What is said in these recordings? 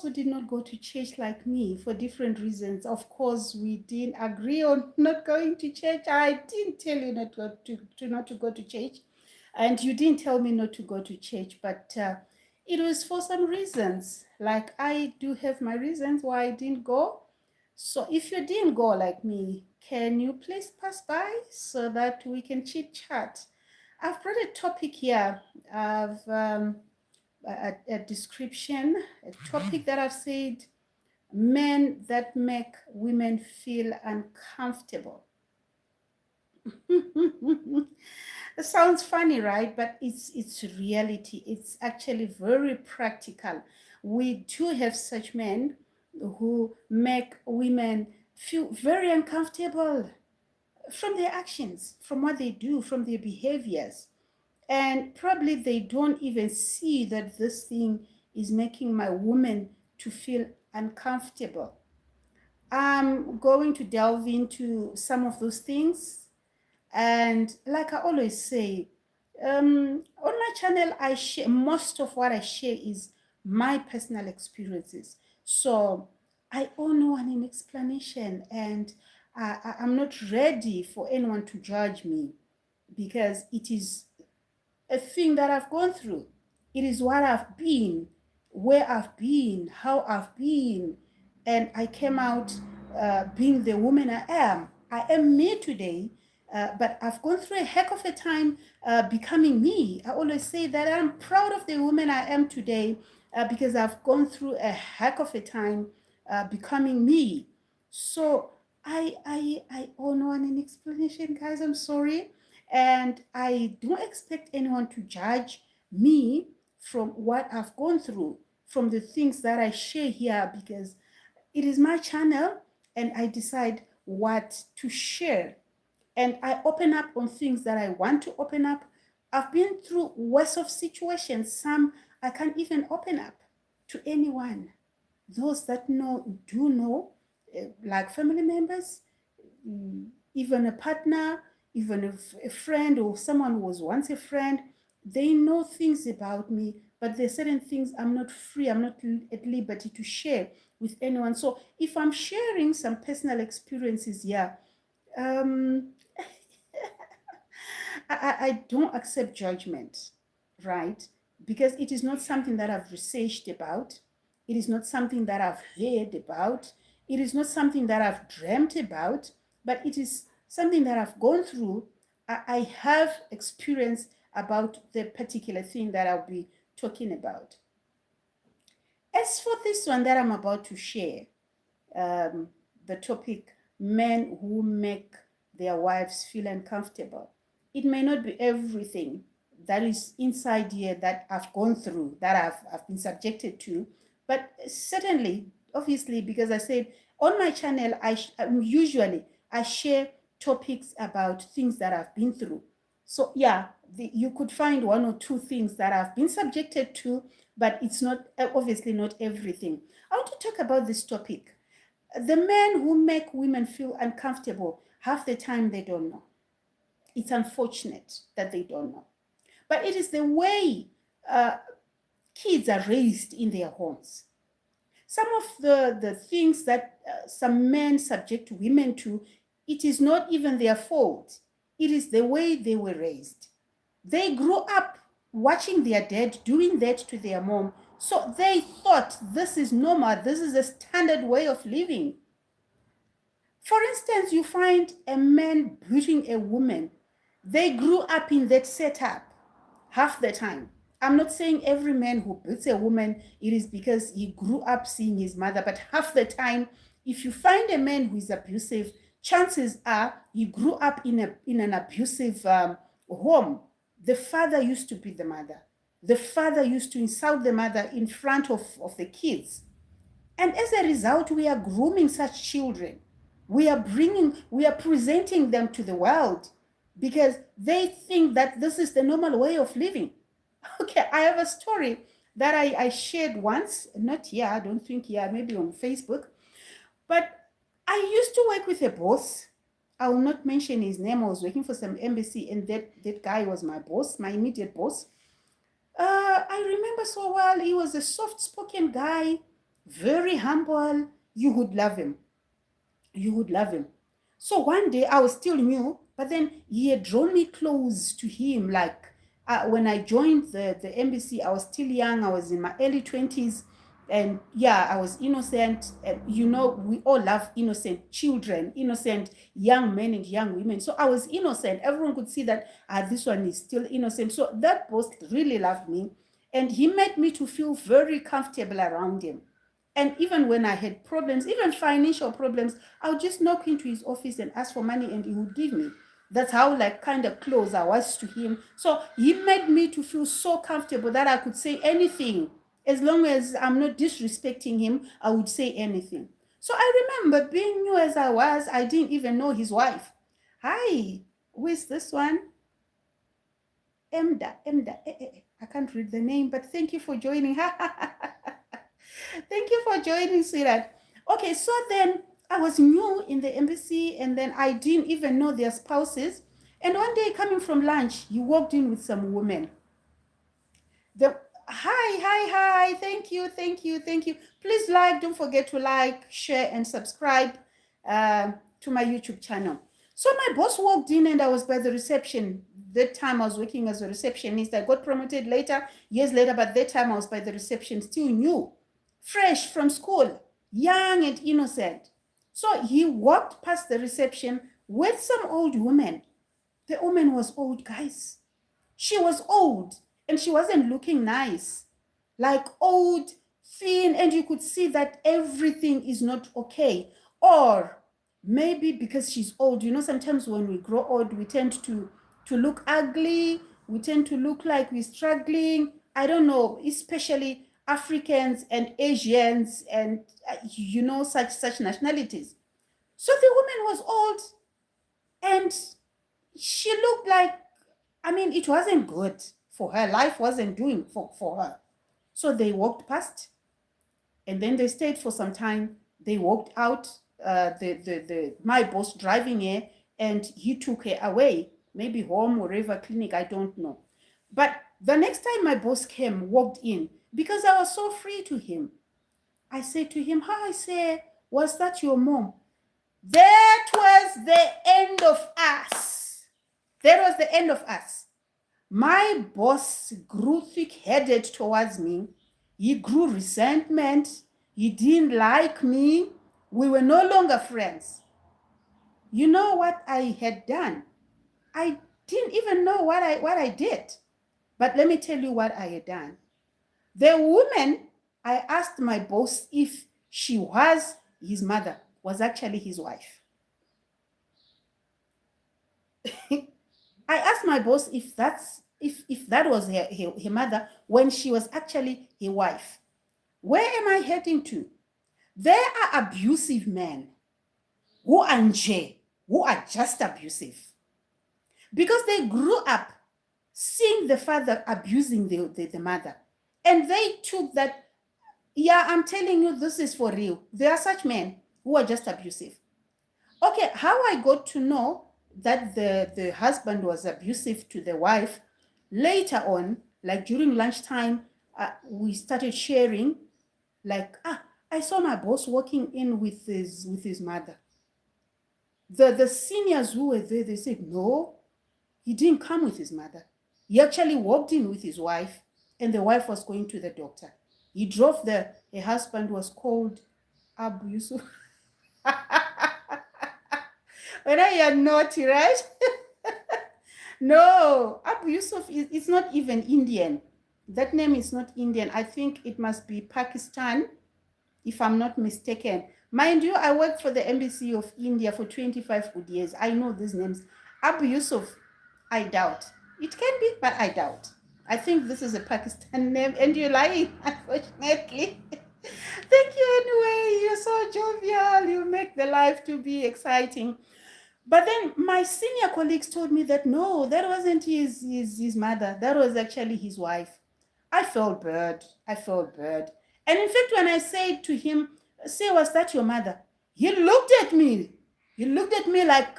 who did not go to church like me for different reasons. Of course, we didn't agree on not going to church. I didn't tell you not to go to church, and you didn't tell me not to go to church, but it was for some reasons. Like I do have my reasons why I didn't go. So if you didn't go like me, can you please pass by so that we can chit chat? I've brought a topic here of a description, a topic that I've said, men that make women feel uncomfortable. It sounds funny, right? But it's reality. It's actually very practical. We do have such men who make women feel very uncomfortable from their actions, from what they do, from their behaviors. And probably they don't even see that this thing is making my woman to feel uncomfortable. I'm going to delve into some of those things. And like I always say, on my channel, I share most of what I share is my personal experiences. So I owe no one an explanation, and I'm not ready for anyone to judge me because it is a thing that I've gone through. It is what I've been, where I've been, how I've been, and I came out being the woman I am. I am me today, but I've gone through a heck of a time becoming me. I always say that I'm proud of the woman I am today because I've gone through a heck of a time becoming me. So I owe no one an explanation, guys. I'm sorry. And I don't expect anyone to judge me from what I've gone through, from the things that I share here, because it is my channel and I decide what to share. And I open up on things that I want to open up. I've been through worse of situations. Some I can't even open up to anyone. Those that know do know, like family members, even a partner, even a friend or someone who was once a friend, they know things about me, but there's certain things I'm not free, I'm not at liberty to share with anyone. So if I'm sharing some personal experiences here, um, I don't accept judgment, right? Because it is not something that I've researched about. It is not something that I've heard about. It is not something that I've dreamt about, but it is something that I've gone through. I have experience about the particular thing that I'll be talking about. As for this one that I'm about to share, um, the topic men who make their wives feel uncomfortable. It may not be everything that is inside here that I've gone through, that I've been subjected to, but certainly, obviously, because I said on my channel, usually I share topics about things that I've been through. So yeah, you could find one or two things that I've been subjected to, but it's not obviously not everything. I want to talk about this topic. The men who make women feel uncomfortable, half the time they don't know. It's unfortunate that they don't know. But it is the way uh, kids are raised in their homes. Some of the things that some men subject women to, it is not even their fault. It is the way they were raised. They grew up watching their dad doing that to their mom. So they thought this is normal, this is a standard way of living. For instance, you find a man beating a woman. They grew up in that setup half the time. I'm not saying every man who beats a woman, it is because he grew up seeing his mother, but half the time, if you find a man who is abusive, chances are he grew up in an abusive home. The father used to beat the mother. The father used to insult the mother in front of the kids. And as a result, we are grooming such children. We are presenting them to the world because they think that this is the normal way of living. Okay, I have a story that I shared once, not here, I don't think here, maybe on Facebook. But I used to work with a boss. I will not mention his name. I was working for some embassy, and that guy was my boss, my immediate boss. I remember so well. He was a soft spoken guy. very humble. You would love him. You would love him. So one day I was still new, but then he had drawn me close to him. Like when I joined the embassy, I was still young. I was in my early 20s. And yeah, I was innocent. And you know, we all love innocent children, innocent young men and young women. So I was innocent. Everyone could see that this one is still innocent. So that boss really loved me. And he made me to feel very comfortable around him. And even when I had problems, even financial problems, I would just knock into his office and ask for money and he would give me. That's how like kind of close I was to him. So he made me to feel so comfortable that I could say anything. As long as I'm not disrespecting him, I would say anything. So I remember being new as I was, I didn't even know his wife. Hi, who is this one? Emda. I can't read the name, but thank you for joining. Thank you for joining, sweetheart. Okay, so then I was new in the embassy and then I didn't even know their spouses. And one day coming from lunch, he walked in with some women. The hi. Thank you. Please don't forget to like, share, and subscribe to my YouTube channel. So my boss walked in and I was by the reception. That time I was working as a receptionist. I got promoted later, years later, but that time I was by the reception, still new, fresh from school, young and innocent. So he walked past the reception with some old woman. The woman was old, guys. She was old and she wasn't looking nice, like old, thin, and you could see that everything is not okay. Or maybe because she's old, sometimes when we grow old, we tend to look ugly, we tend to look like we're struggling. I don't know, especially Africans and Asians and such nationalities. So the woman was old and she looked like, it wasn't good for her. Life wasn't doing for her. So they walked past, and then they stayed for some time. They walked out, my boss driving her, and he took her away, maybe home, wherever, clinic, I don't know. But the next time my boss walked in, because I was so free to him, I said to him, hi, I say, was that your mom? That was the end of us. That was the end of us. My boss grew thick-headed towards me. He grew resentment. He didn't like me. We were no longer friends. You know what I had done? I didn't even know what I did. But let me tell you what I had done. The woman, I asked my boss if she was his mother, was actually his wife. I asked my boss if that was her mother when she was actually her wife. Where am I heading to? There are abusive men who are just abusive because they grew up seeing the father abusing the mother. And they took that, yeah, I'm telling you, this is for real. There are such men who are just abusive. Okay, how I got to know that the husband was abusive to the wife, later on, like during lunchtime, we started sharing, like, I saw my boss walking in with his mother. The seniors who were there, they said, no, he didn't come with his mother. He actually walked in with his wife, and the wife was going to the doctor. He drove there. Her husband was called abusive. When I are naughty, right? No, Abu Yusuf is not even Indian. That name is not Indian. I think it must be Pakistan, if I'm not mistaken. Mind you, I worked for the Embassy of India for 25 good years. I know these names. Abu Yusuf, I doubt. It can be, but I doubt. I think this is a Pakistan name, and you're lying, unfortunately. Thank you anyway. You're so jovial. You make the life to be exciting. But then my senior colleagues told me that no, that wasn't his mother. That was actually his wife. I felt bad. And in fact, when I said to him, say, was that your mother? He looked at me. He looked at me like,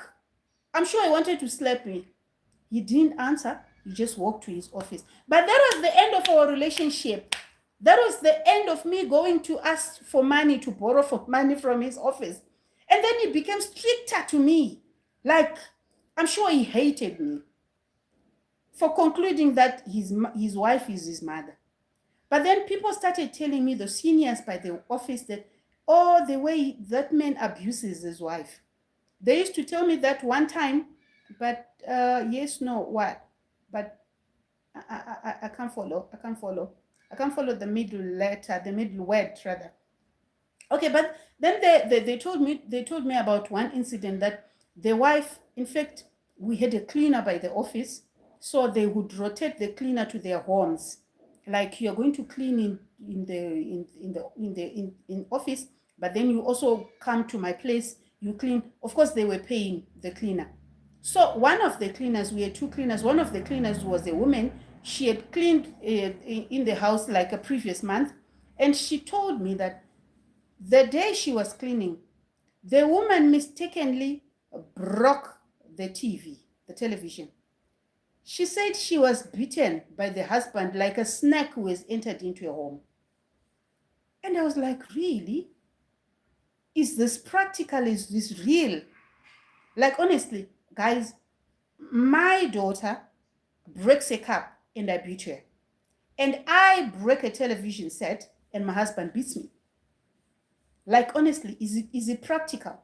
I'm sure he wanted to slap me. He didn't answer. He just walked to his office. But that was the end of our relationship. That was the end of me going to ask for money, to borrow for money from his office. And then he became stricter to me. Like, I'm sure he hated me for concluding that his wife is his mother. But then people started telling me, the seniors by the office, that, oh, the way that man abuses his wife. They used to tell me that one time, but yes, no, what? But I can't follow. I can't follow. I can't follow the middle letter, the middle word rather. Okay, but then they told me about one incident that the wife, in fact, we had a cleaner by the office, so they would rotate the cleaner to their homes. Like, you're going to clean in office, but then you also come to my place, you clean. Of course, they were paying the cleaner. So one of the cleaners, we had two cleaners. One of the cleaners was a woman. She had cleaned in the house like a previous month, and she told me that the day she was cleaning, the woman mistakenly broke the television. She said she was beaten by the husband like a snake who has entered into a home. And I was like, really? Is this practical? Is this real? Like, honestly, guys, my daughter breaks a cup and I beat her. And I break a television set and my husband beats me. Like, honestly, is it practical?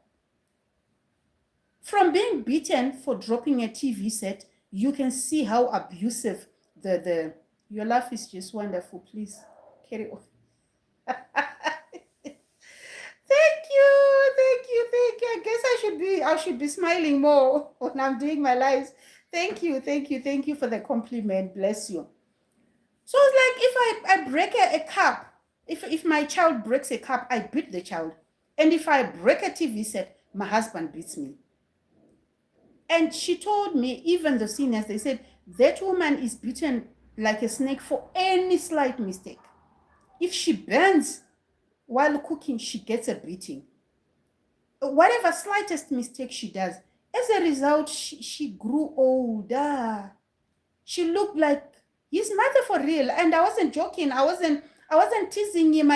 From being beaten for dropping a TV set, you can see how abusive your laugh is just wonderful. Please carry on. Thank you. I guess I should be smiling more when I'm doing my lives. Thank you for the compliment. Bless you. So it's like, if I break a cup, if my child breaks a cup, I beat the child. And if I break a TV set, my husband beats me. And she told me, even the seniors, they said, that woman is beaten like a snake for any slight mistake. If she bends while cooking, she gets a beating. Whatever slightest mistake she does, as a result, she grew older. She looked like his mother for real. And I wasn't joking. I wasn't teasing him.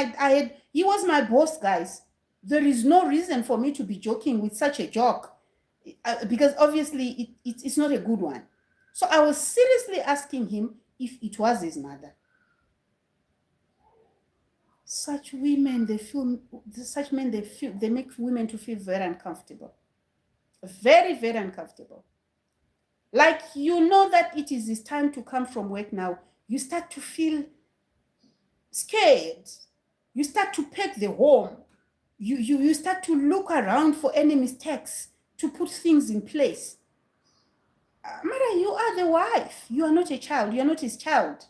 He was my boss, guys. There is no reason for me to be joking with such a joke, because obviously it's not a good one. So I was seriously asking him if it was his mother. Such men, they make women to feel very uncomfortable. Very, very uncomfortable. Like, you know that it is his time to come from work now. You start to feel scared. You start to pack the home. You start to look around for any mistakes to put things in place. Mara, you are the wife. You are not a child. You are not his child.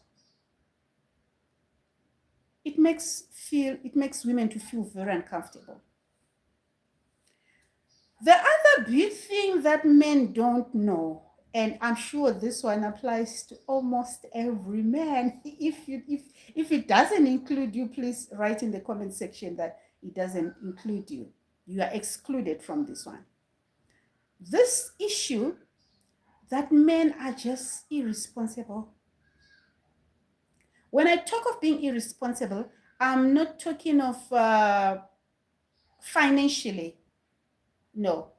It makes women to feel very uncomfortable. The other big thing that men don't know, and I'm sure this one applies to almost every man. If it doesn't include you, please write in the comment section that it doesn't include you. You are excluded from this one. This issue that men are just irresponsible. When I talk of being irresponsible, I'm not talking of financially. No.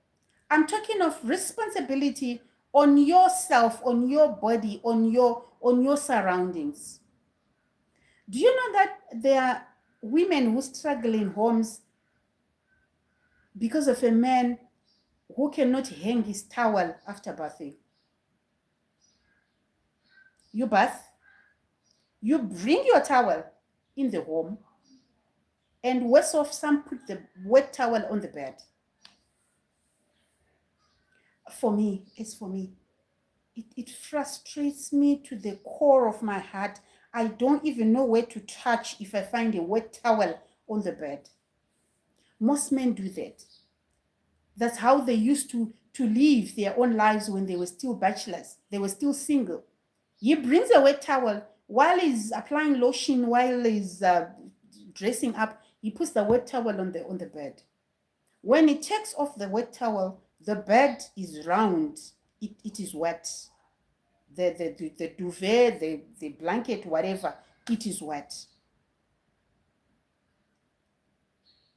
I'm talking of responsibility on yourself, on your body, on your surroundings. Do you know that there are women who struggle in homes because of a man who cannot hang his towel after bathing? You bath, you bring your towel in the home, and worse off, some put the wet towel on the bed. For me, it frustrates me to the core of my heart. I don't even know where to touch if I find a wet towel on the bed. Most men do that. That's how they used to live their own lives when they were still bachelors. They were still single. He brings a wet towel while he's applying lotion, while he's dressing up. He puts the wet towel on the bed. When he takes off the wet towel, the bed is round. It is wet. The duvet, the blanket, whatever, it is wet.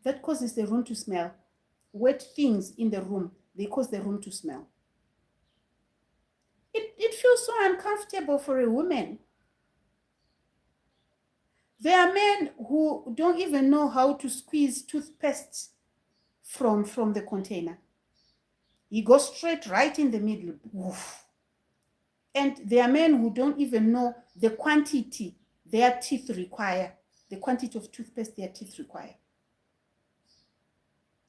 that causes the room to smell. Wet things in the room, they cause the room to smell. It feels so uncomfortable for a woman. There are men who don't even know how to squeeze toothpaste from the container. He goes straight right in the middle. Oof. And there are men who don't even know the quantity their teeth require, the quantity of toothpaste their teeth require.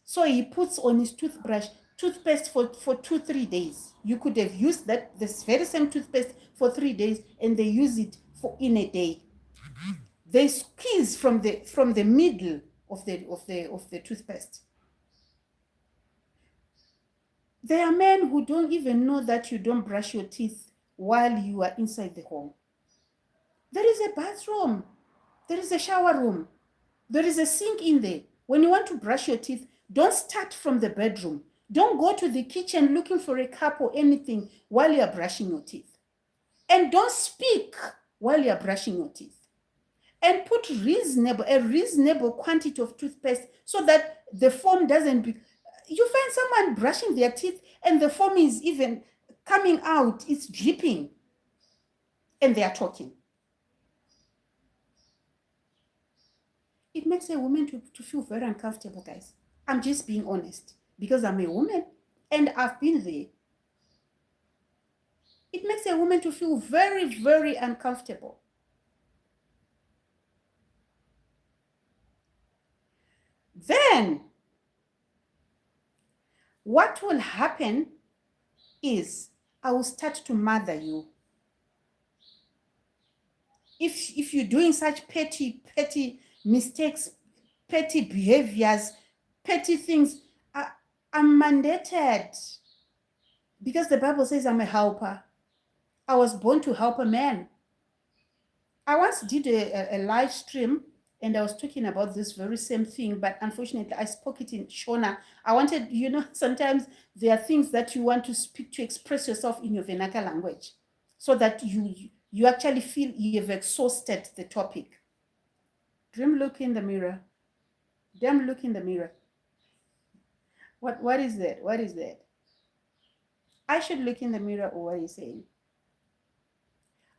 So he puts on his toothbrush toothpaste for 2-3 days. You could have used this very same toothpaste for 3 days, and they use it in a day. They squeeze from the middle of the toothpaste. There are men who don't even know that you don't brush your teeth while you are inside the home. There is a bathroom. There is a shower room. There is a sink in there. When you want to brush your teeth, don't start from the bedroom. Don't go to the kitchen looking for a cup or anything while you are brushing your teeth. And don't speak while you are brushing your teeth. And put a reasonable quantity of toothpaste so that the foam doesn't be... You find someone brushing their teeth and the foam is even coming out, it's dripping, and they are talking. It makes a woman to feel very uncomfortable, guys. I'm just being honest because I'm a woman and I've been there. It makes a woman to feel very, very uncomfortable. Then, what will happen is I will start to mother you. If you're doing such petty mistakes, petty behaviors, petty things, I'm mandated because the Bible says I'm a helper. I was born to help a man. I once did a live stream and I was talking about this very same thing, but unfortunately I spoke it in Shona. I wanted, sometimes there are things that you want to speak to express yourself in your vernacular language so that you actually feel you have exhausted the topic. Dream, look in the mirror. Damn, look in the mirror. What is that? What is that? I should look in the mirror, or what are you saying?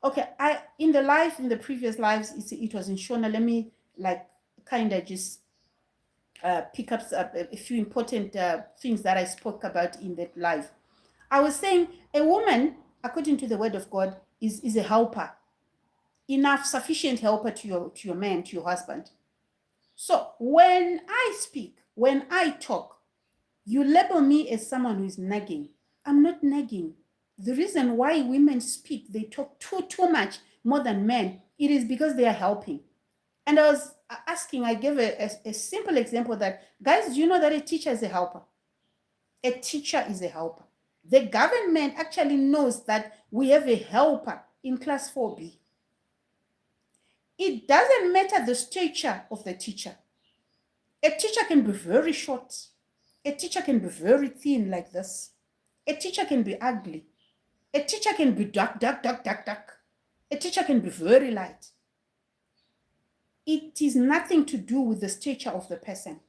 Okay, in the previous lives, it was in Shona. Let me kind of just pick up a few important things that I spoke about in that live. I was saying a woman, according to the word of God, is a helper, enough, sufficient helper to your man, to your husband. So when I speak, when I talk, you label me as someone who is nagging. I'm not nagging. The reason why women speak, they talk too much more than men, it is because they are helping. And I was asking, I gave a simple example that, guys, do you know that a teacher is a helper? A teacher is a helper. The government actually knows that we have a helper in class 4B. It doesn't matter the stature of the teacher. A teacher can be very short. A teacher can be very thin like this. A teacher can be ugly. A teacher can be dark. A teacher can be very light. It is nothing to do with the stature of the person.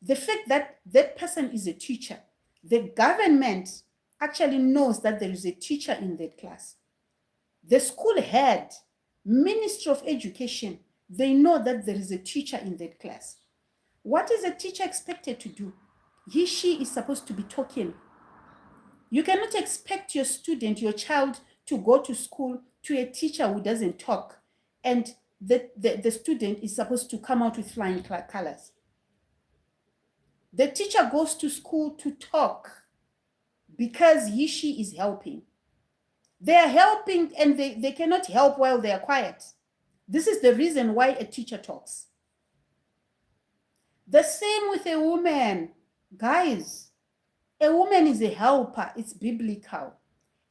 The fact that that person is a teacher, the government actually knows that there is a teacher in that class. The school head, Ministry of Education, they know that there is a teacher in that class. What is a teacher expected to do? She is supposed to be talking. You cannot expect your student, your child, to go to school to a teacher who doesn't talk, and the student is supposed to come out with flying colors. The teacher goes to school to talk because she is helping. They are helping and they cannot help while they are quiet. This is the reason why a teacher talks. The same with a woman. Guys, a woman is a helper. It's biblical.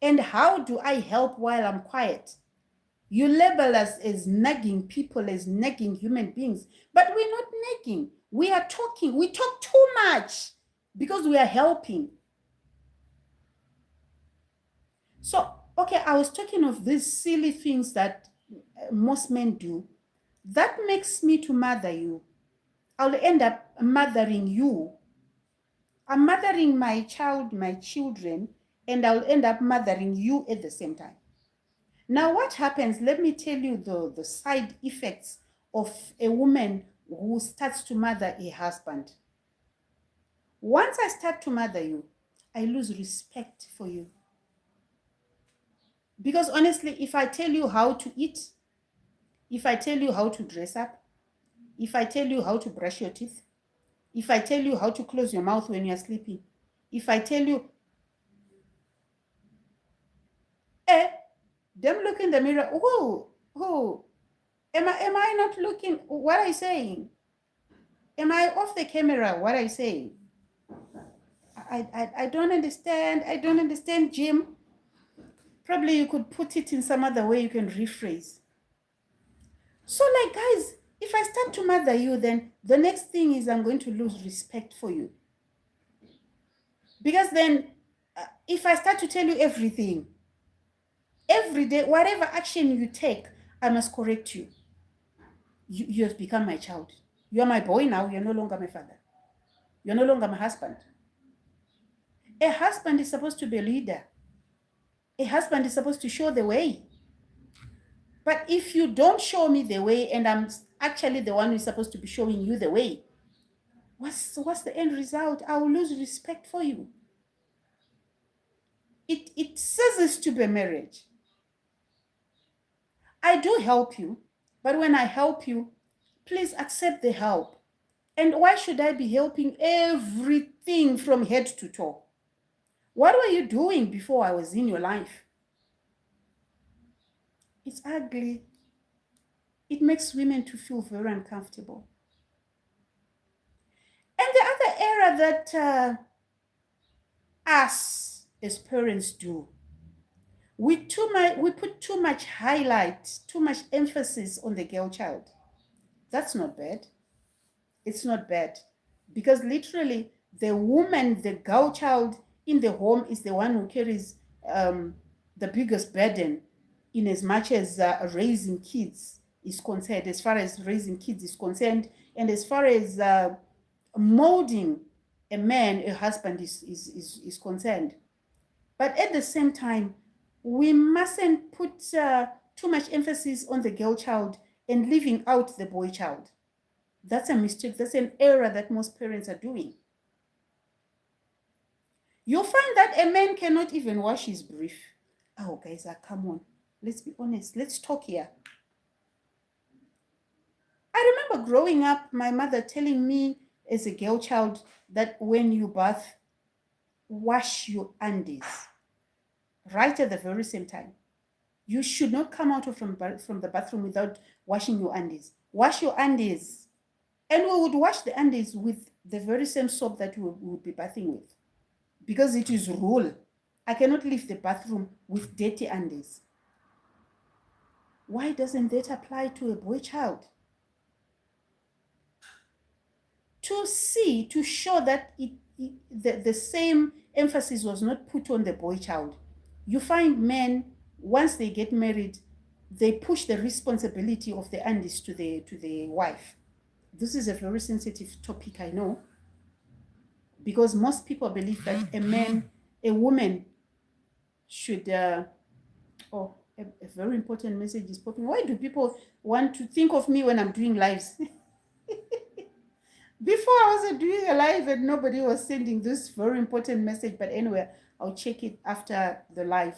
And how do I help while I'm quiet? You label us as nagging people, as nagging human beings, but we're not nagging. We are talking. We talk too much because we are helping. So, okay, I was talking of these silly things that most men do. That makes me to mother you. I'll end up mothering you. I'm mothering my child, my children, and I'll end up mothering you at the same time. Now, what happens? Let me tell you the side effects of a woman who starts to mother a husband. Once I start to mother you, I lose respect for you. Because honestly, if I tell you how to eat, if I tell you how to dress up, if I tell you how to brush your teeth, if I tell you how to close your mouth when you're sleeping, if I tell you, them look in the mirror, who, am I not looking, what are you saying? Am I off the camera, what are you saying? I don't understand, Jim. Probably you could put it in some other way, you can rephrase. So like, guys, if I start to mother you, then the next thing is I'm going to lose respect for you. Because then if I start to tell you everything, every day, whatever action you take, I must correct you. You have become my child. You are my boy now. You're no longer my father. You're no longer my husband. A husband is supposed to be a leader. A husband is supposed to show the way. But if you don't show me the way, and I'm actually the one who's supposed to be showing you the way, what's the end result? I will lose respect for you. It ceases to be a marriage. I do help you, but when I help you, please accept the help. And why should I be helping everything from head to toe? What were you doing before I was in your life? It's ugly. It makes women to feel very uncomfortable. And the other error that us as parents do, we put too much highlight, too much emphasis on the girl child. That's not bad. It's not bad. Because literally, the woman, the girl child in the home is the one who carries the biggest burden in as much as raising kids is concerned, as far as raising kids is concerned, and as far as molding a man, a husband is concerned. But at the same time, we mustn't put too much emphasis on the girl child and leaving out the boy child. That's a mistake. That's an error that most parents are doing. You'll find that a man cannot even wash his brief. Oh, guys, come on. Let's be honest. Let's talk here. I remember growing up, my mother telling me as a girl child that when you bath, wash your undies right at the very same time. You should not come out from the bathroom without washing your undies. Wash your undies. And we would wash the undies with the very same soap that we would be bathing with. Because it is rule. I cannot leave the bathroom with dirty undies. Why doesn't that apply to a boy child? To show that the same emphasis was not put on the boy child. You find men, once they get married, they push the responsibility of the undies to the wife. This is a very sensitive topic, I know, because most people believe that a woman should, a very important message is popping. Why do people want to think of me when I'm doing lives? Before I was doing a live and nobody was sending this very important message, but anyway, I'll check it after the live.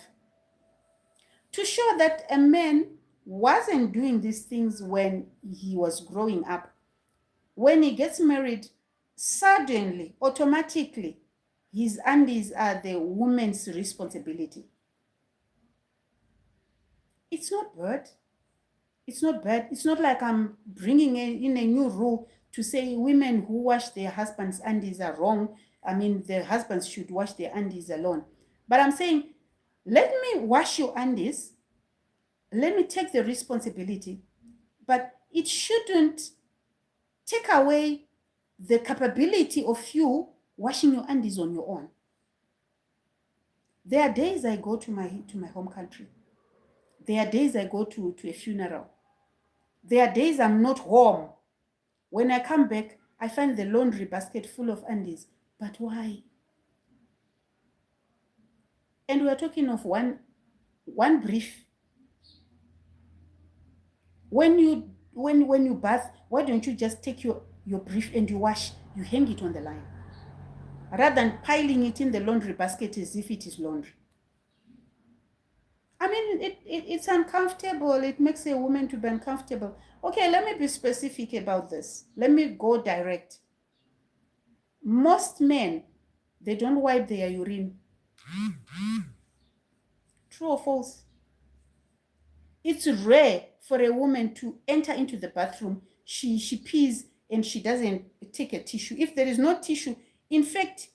To show that a man wasn't doing these things when he was growing up. When he gets married, suddenly, automatically, his undies are the woman's responsibility. It's not bad. It's not bad. It's not like I'm bringing in a new rule to say women who wash their husbands' undies are wrong. I mean, the husbands should wash their undies alone. But I'm saying, let me wash your undies. Let me take the responsibility. But it shouldn't take away the capability of you washing your undies on your own. There are days I go to my home country. There are days I go to a funeral. There are days I'm not home. When I come back, I find the laundry basket full of undies. But why? And we're talking of one brief. When you bath, why don't you just take your brief and you wash, you hang it on the line, rather than piling it in the laundry basket as if it is laundry? I mean, it's uncomfortable. It makes a woman to be uncomfortable. Okay, let me be specific about this. Let me go direct. Most men, they don't wipe their urine. True or false? It's rare for a woman to enter into the bathroom. She pees and she doesn't take a tissue. If there is no tissue, in fact,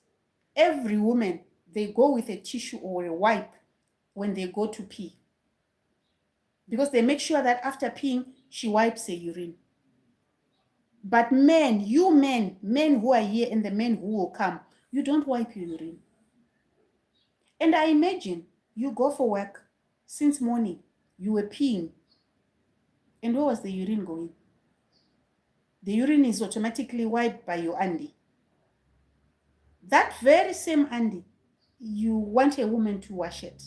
every woman, they go with a tissue or a wipe when they go to pee, because they make sure that after peeing, she wipes her urine. But men, you men who are here and the men who will come, you don't wipe your urine. And I imagine you go for work since morning, you were peeing, and where was the urine going? The urine is automatically wiped by your andi. That very same andi, you want a woman to wash it.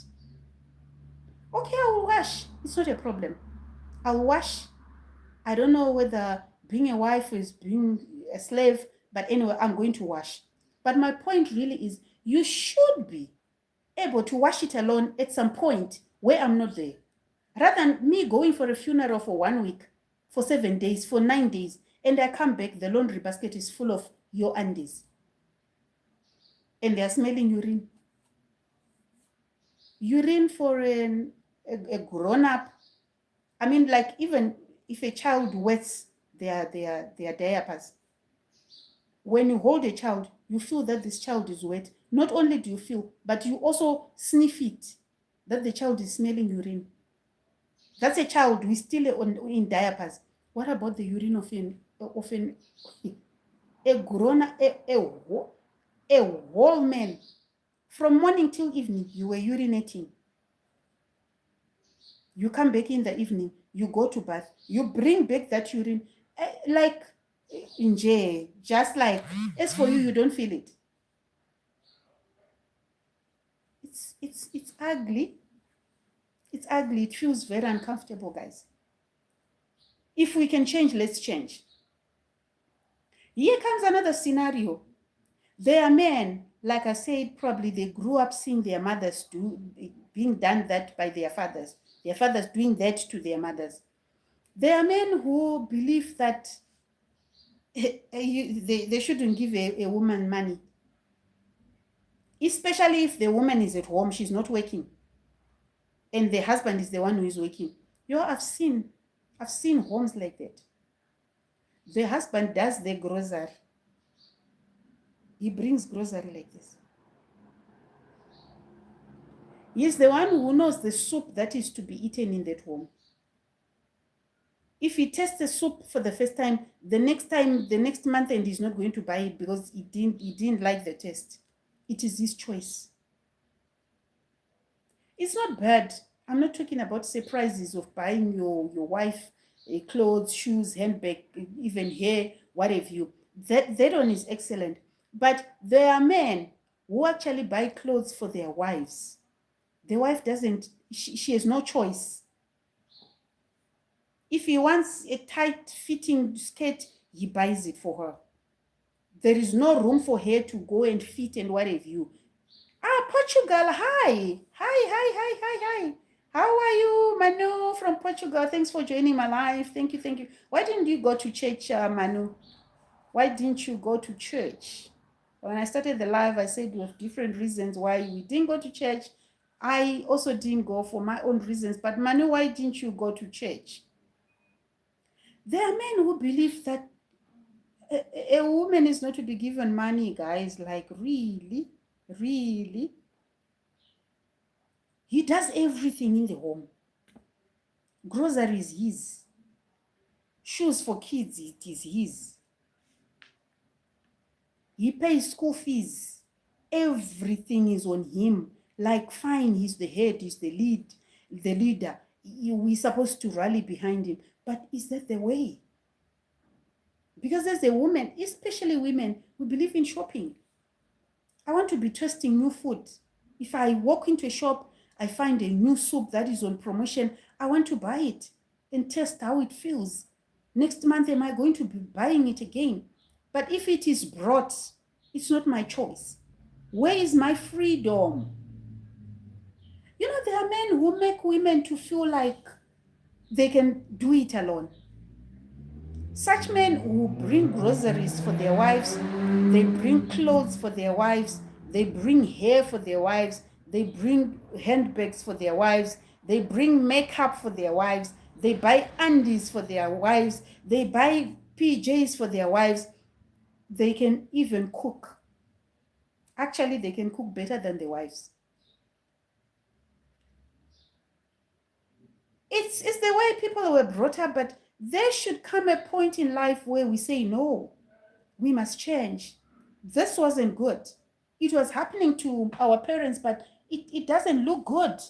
Okay, I will wash. It's not a problem. I'll wash. I don't know whether being a wife is being a slave, but anyway, I'm going to wash. But my point really is, you should be able to wash it alone at some point where I'm not there. Rather than me going for a funeral for 1 week, for 7 days, for 9 days, and I come back, the laundry basket is full of your undies. And they are smelling urine. Urine for a grown-up. I mean, like, even if a child wets their diapers, when you hold a child, you feel that this child is wet. Not only do you feel, but you also sniff it, that the child is smelling urine. That's a child who is still in diapers. What about the urine of a grown, a whole man? From morning till evening, you were urinating. You come back in the evening, you go to bath, you bring back that urine, like in jail, just like, as for you, you don't feel it. It's ugly. It's ugly. It feels very uncomfortable, guys. If we can change, let's change. Here comes another scenario. There are men, like I said, probably they grew up seeing their mothers being done that by their fathers doing that to their mothers. There are men who believe that they shouldn't give a woman money, especially if the woman is at home, she's not working, and the husband is the one who is working. I've seen homes like that. The husband does the grocery. He brings grocery like this. He's the one who knows the soup that is to be eaten in that home. If he tastes the soup for the first time, the next month, and he's not going to buy it because he didn't like the taste. It is his choice. It's not bad. I'm not talking about surprises of buying your wife clothes, shoes, handbag, even hair, what have you. That one is excellent. But there are men who actually buy clothes for their wives. The wife doesn't, she has no choice. If he wants a tight-fitting skirt, he buys it for her. There is no room for her to go and fit and what have you. Portugal, hi. Hi. How are you, Manu from Portugal? Thanks for joining my live. Thank you. Why didn't you go to church, Manu? Why didn't you go to church? When I started the live, I said we have different reasons why we didn't go to church. I also didn't go for my own reasons. But Manu, why didn't you go to church? There are men who believe that a woman is not to be given money, guys. Like, really? He does everything in the home. Groceries, his. Shoes for kids, it is his. He pays school fees. Everything is on him. Like, fine, he's the head, he's the leader. We're supposed to rally behind him. But is that the way? Because as a woman, especially women, we believe in shopping. I want to be tasting new food. If I walk into a shop, I find a new soup that is on promotion, I want to buy it and test how it feels. Next month, am I going to be buying it again? But if it is brought, it's not my choice. Where is my freedom? You know, there are men who make women to feel like they can do it alone. Such men who bring groceries for their wives, they bring clothes for their wives, they bring hair for their wives, they bring handbags for their wives, they bring makeup for their wives, they buy undies for their wives, they buy PJs for their wives, they can even cook. Actually, they can cook better than the wives. It's the way people were brought up, but there should come a point in life where we say, no, we must change. This wasn't good. It was happening to our parents, but it doesn't look good.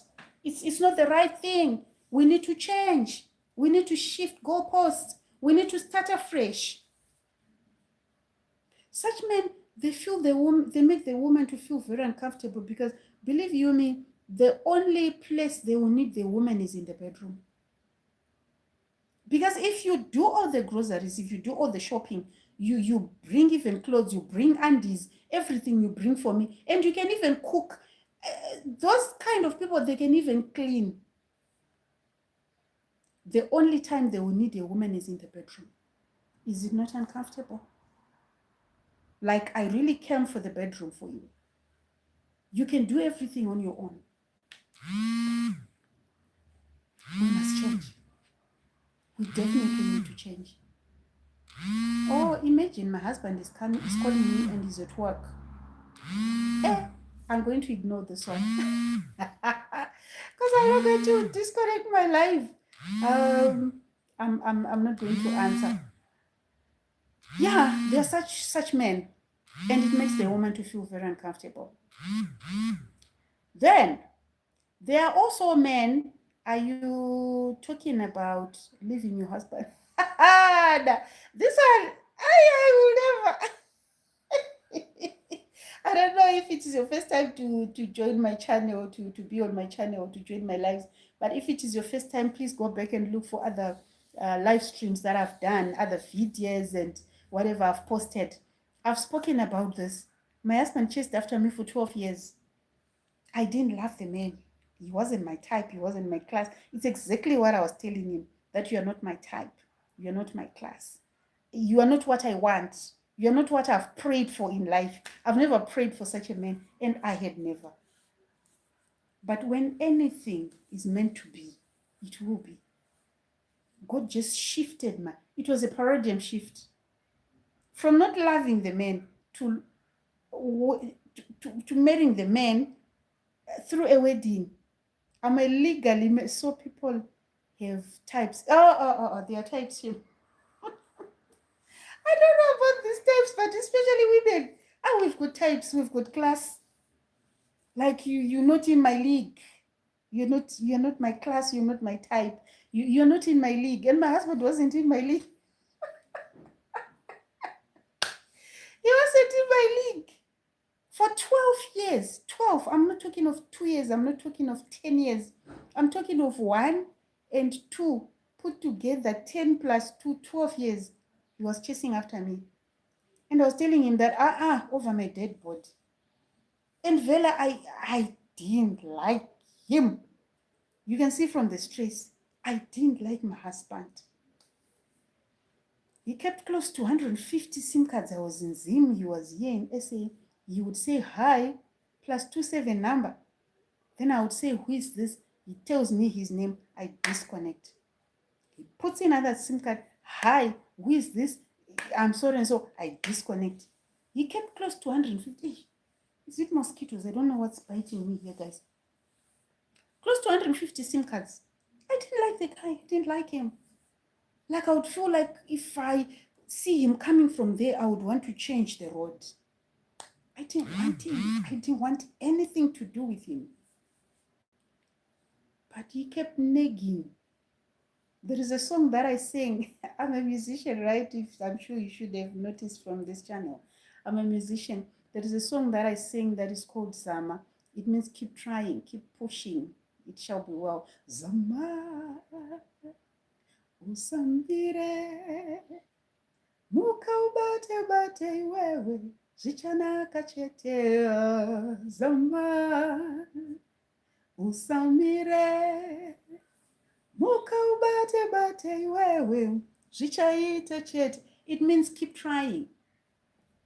It's not the right thing. We need to change. We need to shift goalposts. We need to start afresh. Such men, they feel the woman, they make the woman to feel very uncomfortable because, believe you me, the only place they will need the woman is in the bedroom. Because if you do all the groceries, if you do all the shopping, you bring even clothes, you bring undies, everything you bring for me, and you can even cook. Those kind of people, they can even clean. The only time they will need a woman is in the bedroom. Is it not uncomfortable? Like, I really came for the bedroom for you. You can do everything on your own. We must change. We definitely need to change. Oh, imagine my husband is calling me and he's at work. I'm going to ignore this one because I'm not going to disconnect my life. I'm not going to answer. Yeah, there are such men, and it makes the woman to feel very uncomfortable. Then there are also men. Are you talking about leaving your husband? This one, I will never. I don't know if it is your first time to join my channel, to be on my channel, to join my lives. But if it is your first time, please go back and look for other live streams that I've done, other videos and whatever I've posted. I've spoken about this. My husband chased after me for 12 years. I didn't love the man. He wasn't my type. He wasn't my class. It's exactly what I was telling him, that you are not my type. You're not my class. You are not what I want. You're not what I've prayed for in life. I've never prayed for such a man, and I had never. But when anything is meant to be, it will be. God just shifted it was a paradigm shift. From not loving the man to marrying the man through a wedding. I'm a legally, so people have types. There are types here. I don't know about these types, but especially women. We've got types, we've got class. Like you're not in my league. You're not my class, you're not my type. You're not in my league. And my husband wasn't in my league. He wasn't in my league. For 12 years. 12. I'm not talking of 2 years. I'm not talking of 10 years. I'm talking of 1 and 2. Put together 10 plus 2, 12 years. He was chasing after me. And I was telling him that, over my dead body. And Vela, I didn't like him. You can see from the stress, I didn't like my husband. He kept close to 150 SIM cards. I was in Zim, he was here in SA. He would say hi, +27 number. Then I would say, who is this? He tells me his name, I disconnect. He puts in another SIM card, hi, who is this? I'm sorry, and so I disconnect. He kept close to 150. Is it mosquitoes? I don't know what's biting me here, guys. Close to 150 SIM cards. I didn't like the guy. I didn't like him. Like I would feel like if I see him coming from there, I would want to change the road. I didn't want him. I didn't want anything to do with him. But he kept nagging There is a song that I sing. I'm a musician, right? If I'm sure you should have noticed from this channel. I'm a musician. There is a song that I sing that is called Zama. It means keep trying, keep pushing. It shall be well. Zama usambire muka ubate bate iwewe zichanaka chetea. Zama usamire muka ubate bate iwewe zichaita chete. It means keep trying,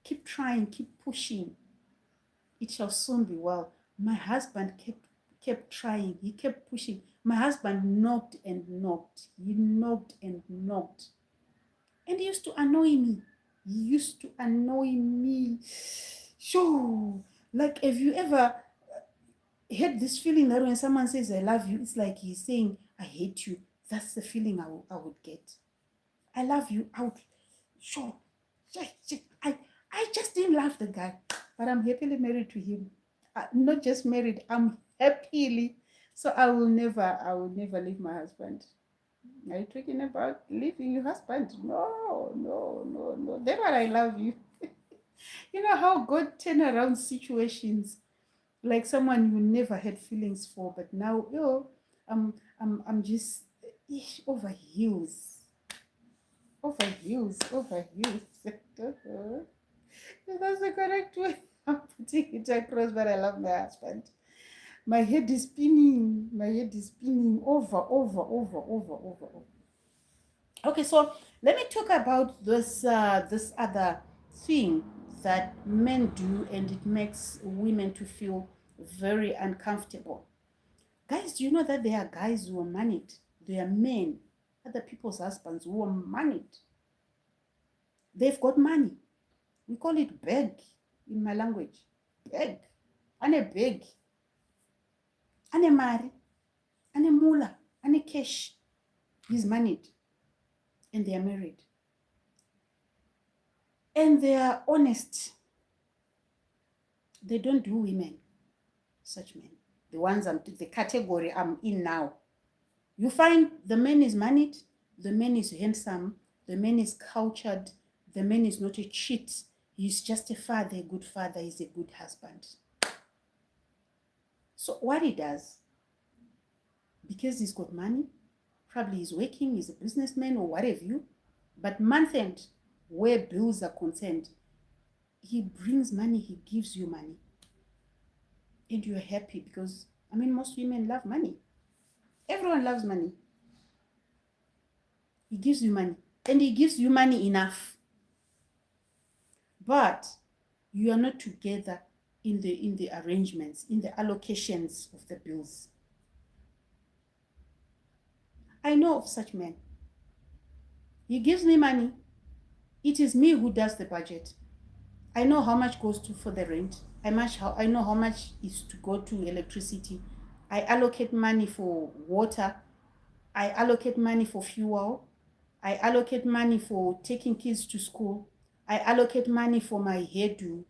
keep trying, keep pushing. It shall soon be well. My husband kept trying, he kept pushing. My husband knocked and knocked, he knocked and knocked, and he used to annoy me. He used to annoy me. So, like, have you ever had this feeling that when someone says I love you, it's like he's saying I hate you? That's the feeling I would get. I love you. Sure. I just didn't love the guy, but I'm happily married to him. Not just married, I'm happily. So I will never leave my husband. Are you talking about leaving your husband? No, no, no, no. Then what I love you. You know how God turn around situations, like someone you never had feelings for, but now, I'm just over heels. Over heels, over heels. That's the correct way I'm putting it across, but I love my husband. My head is spinning. My head is spinning over. Okay, so let me talk about this other thing that men do, and it makes women to feel very uncomfortable. Guys, do you know that there are guys who are married? There are men, other people's husbands who are married. They've got money. We call it beg in my language. Beg. Ane beg. Ane mari. Ane mula. Ane cash. He's married. And they are married. And they are honest. They don't do women. Such men. The ones the category I'm in now. You find the man is married. The man is handsome. The man is cultured. The man is not a cheat. He's just a father, a good father. He's a good husband. So what he does, because he's got money, probably he's working, he's a businessman or whatever you, but month end, where bills are concerned, he brings money, he gives you money. And you're happy because, most women love money. Everyone loves money. He gives you money. And he gives you money enough. But you are not together in the arrangements, in the allocations of the bills. I know of such men. He gives me money. It is me who does the budget. I know how much goes for the rent. I know how much is to go to electricity. I allocate money for water. I allocate money for fuel. I allocate money for taking kids to school. I allocate money for my hairdo.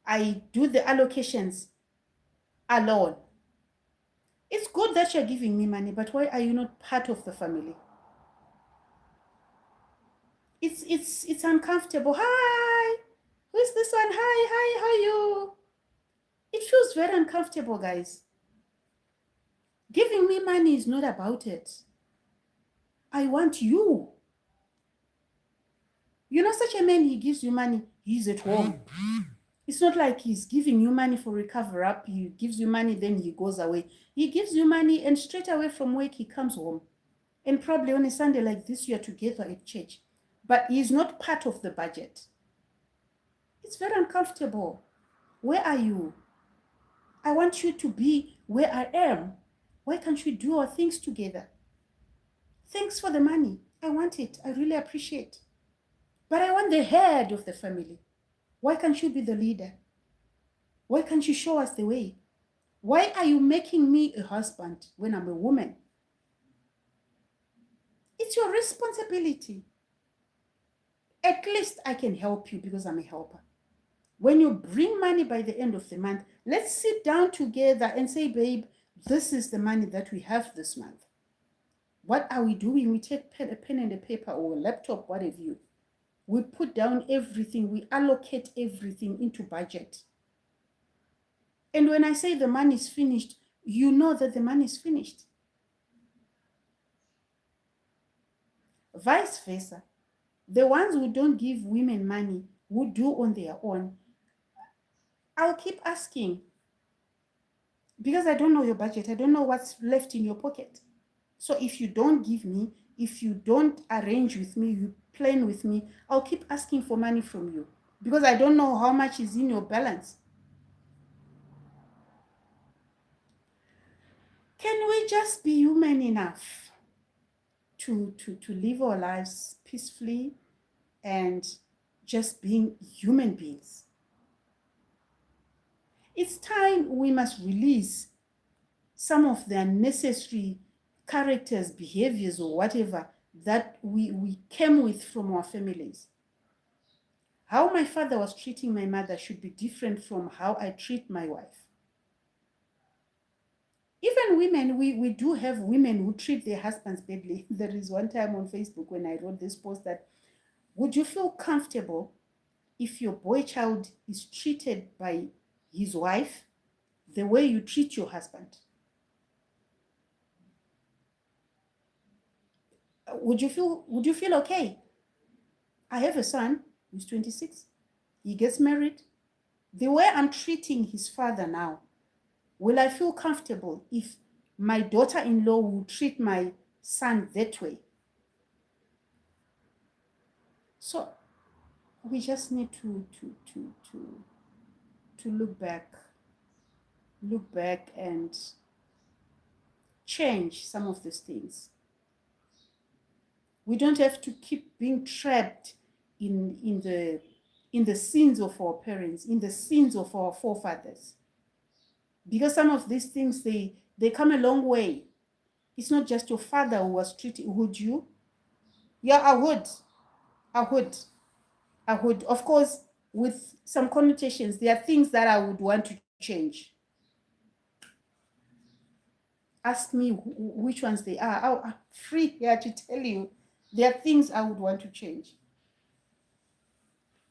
I do the allocations alone. It's good that you're giving me money, but why are you not part of the family? It's uncomfortable. Hi, who's this one? Hi, how are you? It feels very uncomfortable, guys. Giving me money is not about it. I want you. You know, such a man, he gives you money, he's at home. It's not like he's giving you money for recover up. He gives you money, then he goes away. He gives you money, and straight away from work, he comes home. And probably on a Sunday like this, you are together at church. But he's not part of the budget. It's very uncomfortable. Where are you? I want you to be where I am. Why can't we do our things together? Thanks for the money. I want it. I really appreciate. But I want the head of the family. Why can't you be the leader? Why can't you show us the way? Why are you making me a husband when I'm a woman? It's your responsibility. At least I can help you because I'm a helper. When you bring money by the end of the month, let's sit down together and say, babe, this is the money that we have this month. What are we doing? We take a pen and a paper or a laptop, what have you. We put down everything. We allocate everything into budget. And when I say the money is finished, you know that the money is finished. Vice versa. The ones who don't give women money, who do on their own, I'll keep asking because I don't know your budget. I don't know what's left in your pocket. So if you don't give me, if you don't arrange with me, you plan with me, I'll keep asking for money from you because I don't know how much is in your balance. Can we just be human enough to live our lives peacefully and just being human beings? It's time we must release some of the unnecessary characters, behaviors, or whatever that we came with from our families. How my father was treating my mother should be different from how I treat my wife. Even women, we do have women who treat their husbands badly. There is one time on Facebook when I wrote this post that, would you feel comfortable if your boy child is treated by his wife the way you treat your husband? Would you feel okay? I have a son who's 26. He gets married. The way I'm treating his father now, will I feel comfortable if my daughter-in-law will treat my son that way? So we just need to look back and change some of these things. We don't have to keep being trapped in the sins of our parents, in the sins of our forefathers. Because some of these things, they come a long way. It's not just your father who was treated. Would you? Yeah, I would. I would. I would. Of course, with some connotations, there are things that I would want to change. Ask me which ones they are. I'm free here to tell you. There are things I would want to change.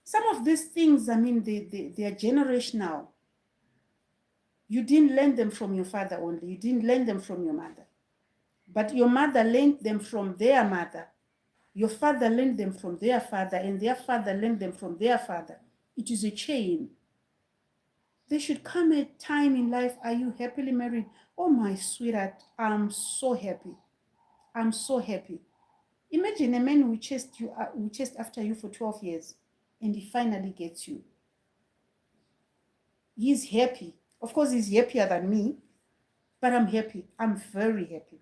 Some of these things, I mean, they are generational. You didn't learn them from your father only. You didn't learn them from your mother. But your mother learned them from their mother. Your father learned them from their father, and their father learned them from their father. It is a chain. There should come a time in life, are you happily married? Oh, my sweetheart, I'm so happy. I'm so happy. Imagine a man who chased after you for 12 years, and he finally gets you. He's happy. Of course, he's happier than me, but I'm happy. I'm very happy.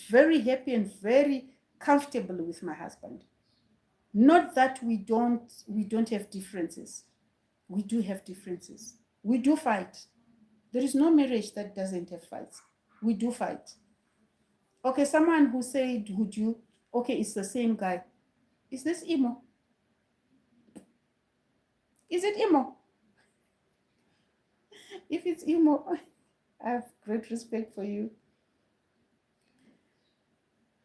Very happy and very comfortable with my husband. Not that we don't have differences. We do have differences. We do fight. There is no marriage that doesn't have fights. We do fight. Okay, someone who said, would you? Okay, it's the same guy. Is this emo? Is it emo? If it's emo, I have great respect for you.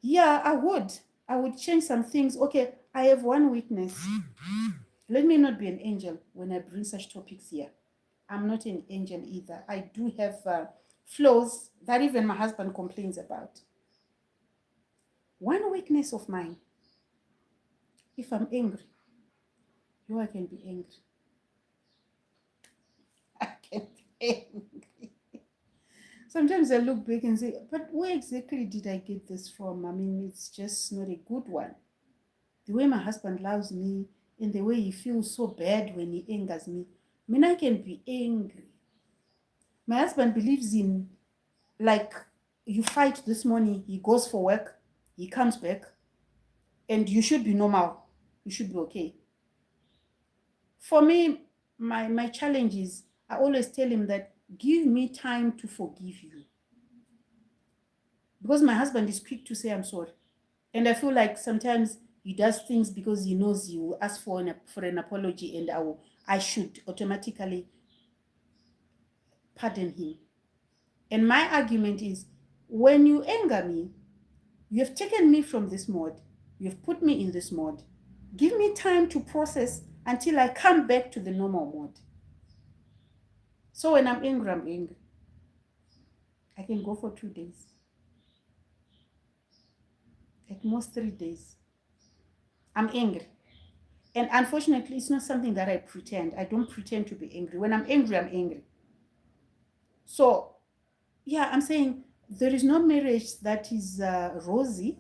Yeah, I would. I would change some things. Okay, I have one weakness. Let me not be an angel when I bring such topics here. I'm not an angel either. I do have flaws that even my husband complains about. One weakness of mine, if I'm angry, I can be angry. I can be angry. Sometimes I look back and say, but where exactly did I get this from? I mean, it's just not a good one. The way my husband loves me and the way he feels so bad when he angers me. I mean, I can be angry. My husband believes in, like, you fight this morning, he goes for work, he comes back, and you should be normal. You should be okay. For me, my challenge is, I always tell him that, give me time to forgive you. Because my husband is quick to say, I'm sorry. And I feel like sometimes he does things because he knows he will ask for an apology, and I should automatically pardon him. And my argument is, when you anger me, You have taken me from this mode. You have put me in this mode. Give me time to process until I come back to the normal mode. So when I'm angry, I'm angry. I can go for 2 days. At most 3 days. I'm angry. And unfortunately, it's not something that I pretend. I don't pretend to be angry. When I'm angry, I'm angry. So, yeah, I'm saying there is no marriage that is rosy.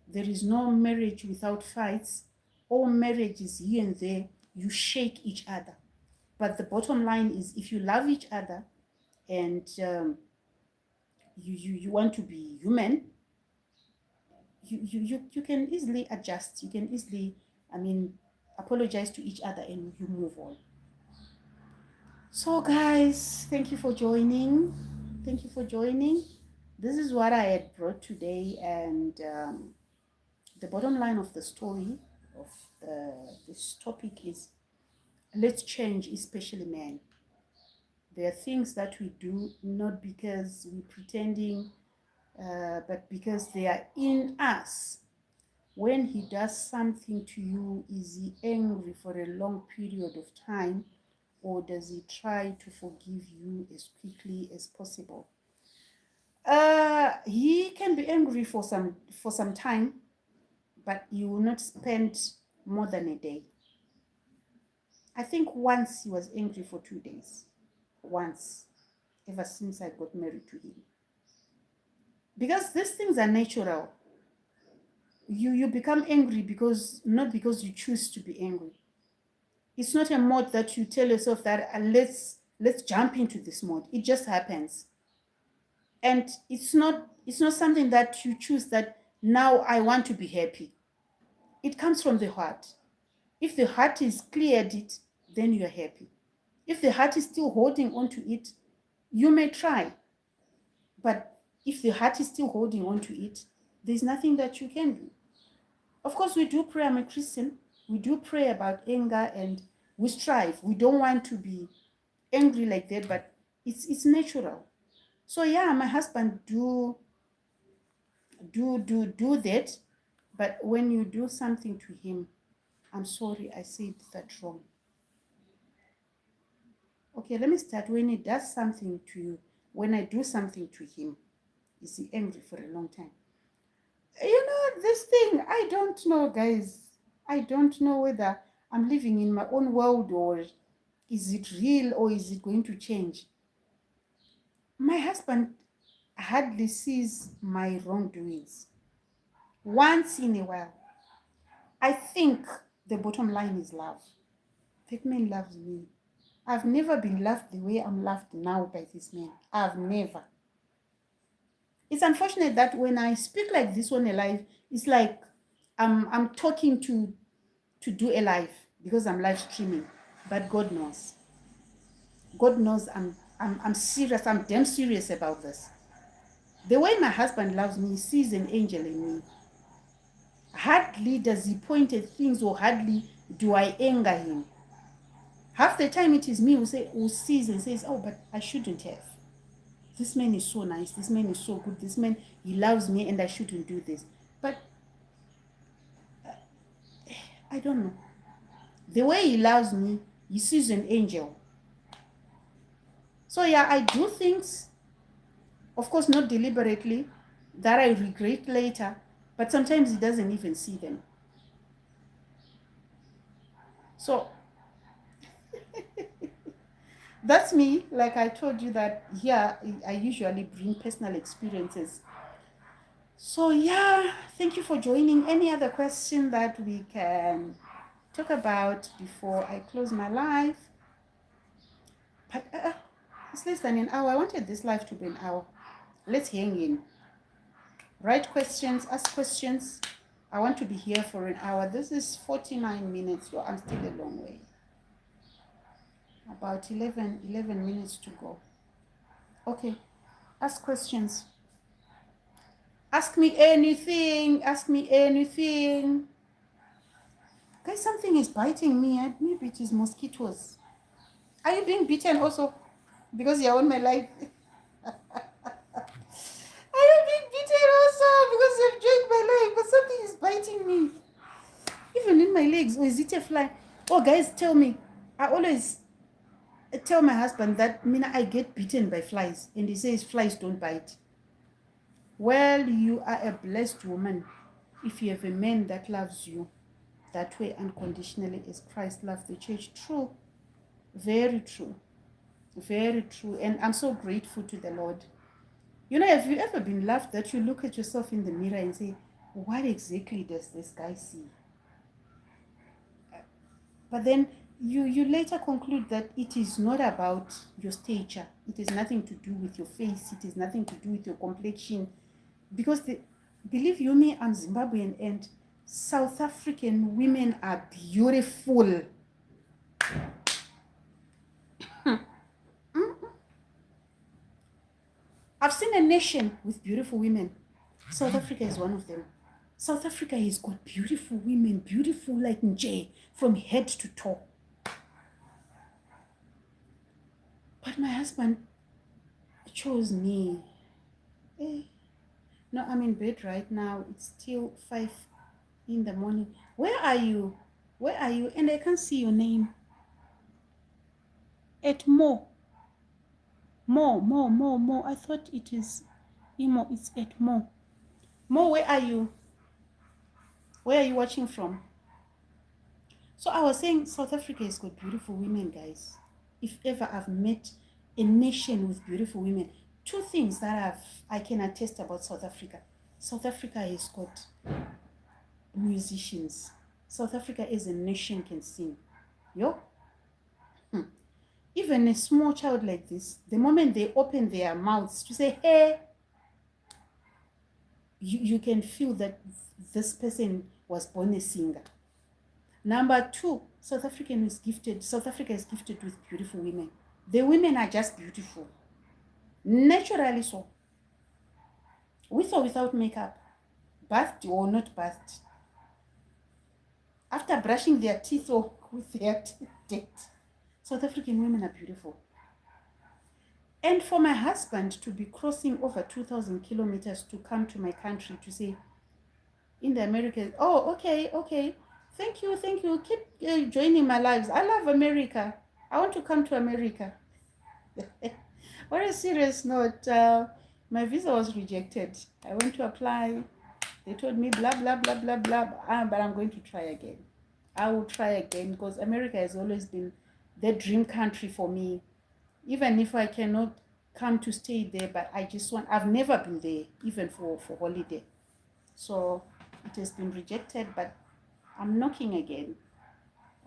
There is no marriage without fights. All marriages here and there, you shake each other. But the bottom line is if you love each other and you want to be human, you can easily adjust. You can easily, apologize to each other and you move on. So guys, thank you for joining. Thank you for joining. This is what I had brought today, and the bottom line of the story of this topic is let's change, especially men. There are things that we do not because we're pretending, but because they are in us. When he does something to you, is he angry for a long period of time, or does he try to forgive you as quickly as possible? He can be angry for some time, but he will not spend more than a day. I think once he was angry for 2 days. Once, ever since I got married to him. Because these things are natural. You become angry not because you choose to be angry. It's not a mode that you tell yourself that let's jump into this mode. It just happens. And it's not something that you choose that now I want to be happy. It comes from the heart. If the heart is cleared it, then you're happy. If the heart is still holding on to it, you may try. But if the heart is still holding on to it, there's nothing that you can do. Of course, we do pray. I'm a Christian. We do pray about anger and we strive. We don't want to be angry like that, but it's natural. So yeah, my husband do that. But when you do something to him, I'm sorry, I said that wrong. Okay, let me start. When he does something to you, when I do something to him, is he angry for a long time? This thing, I don't know, guys. I don't know whether I'm living in my own world or is it real or is it going to change? My husband hardly sees my wrongdoings. Once in a while. I think the bottom line is love. That man loves me. I've never been loved the way I'm loved now by this man. I've never. It's unfortunate that when I speak like this on a live, it's like I'm talking to do a live because I'm live streaming. But God knows. God knows I'm serious. I'm damn serious about this. The way my husband loves me, he sees an angel in me. Hardly does he point at things or hardly do I anger him. Half the time it is me who sees and says, oh, but I shouldn't have. This man is so nice. This man is so good. This man, he loves me and I shouldn't do this. But I don't know. The way he loves me, he sees an angel. So yeah, I do things, of course not deliberately, that I regret later, but sometimes he doesn't even see them. So that's me. Like I told you that here I usually bring personal experiences. So yeah, thank you for joining. Any other question that we can talk about before I close my live? But it's less than an hour. I wanted this live to be an hour. Let's hang in. Write questions, ask questions. I want to be here for an hour. This is 49 minutes, so I'm still a long way. About 11 minutes to go. Okay, ask questions. Ask me anything. Ask me anything. Guys, something is biting me. Maybe it is mosquitoes. Are you being bitten also? Because you're on my life. Are you being bitten also? Because you've joined my life, but something is biting me. Even in my legs, or is it a fly? Oh, guys, tell me. I always tell my husband that Mina, I get bitten by flies, and he says flies don't bite. Well, you are a blessed woman if you have a man that loves you that way unconditionally as Christ loved the church. True, very true, very true. And I'm so grateful to the Lord. You know, have you ever been loved that you look at yourself in the mirror and say, what exactly does this guy see? But then you later conclude that it is not about your stature. It has nothing to do with your face. It has nothing to do with your complexion. Because believe you me, I'm Zimbabwean and South African women are beautiful. I've seen a nation with beautiful women. South Africa is one of them. South Africa has got beautiful women, beautiful like Nje, from head to toe. But my husband chose me. No, I'm in bed right now. It's still 5 in the morning. Where are you? Where are you? And I can't see your name. At Mo. Mo. I thought it is Imo. It's at Mo. Mo, where are you? Where are you watching from? So I was saying South Africa has got beautiful women, guys. If ever I've met a nation with beautiful women, two things that I can attest about South Africa. South Africa has got musicians. South Africa as a nation can sing. Yo. Even a small child like this, the moment they open their mouths to say, hey, you can feel that this person was born a singer. Number two, South Africa is gifted with beautiful women. The women are just beautiful. Naturally so. With or without makeup. Bathed or not bathed. After brushing their teeth or with their teeth. South African women are beautiful. And for my husband to be crossing over 2,000 kilometers to come to my country to say, in the Americas, oh, okay. Thank you. Keep joining my lives. I love America. I want to come to America. On a serious note, my visa was rejected. I went to apply. They told me blah, blah, blah, blah, blah. But I'm going to try again. I will try again because America has always been the dream country for me. Even if I cannot come to stay there, but I've never been there, even for holiday. So it has been rejected, but I'm knocking again.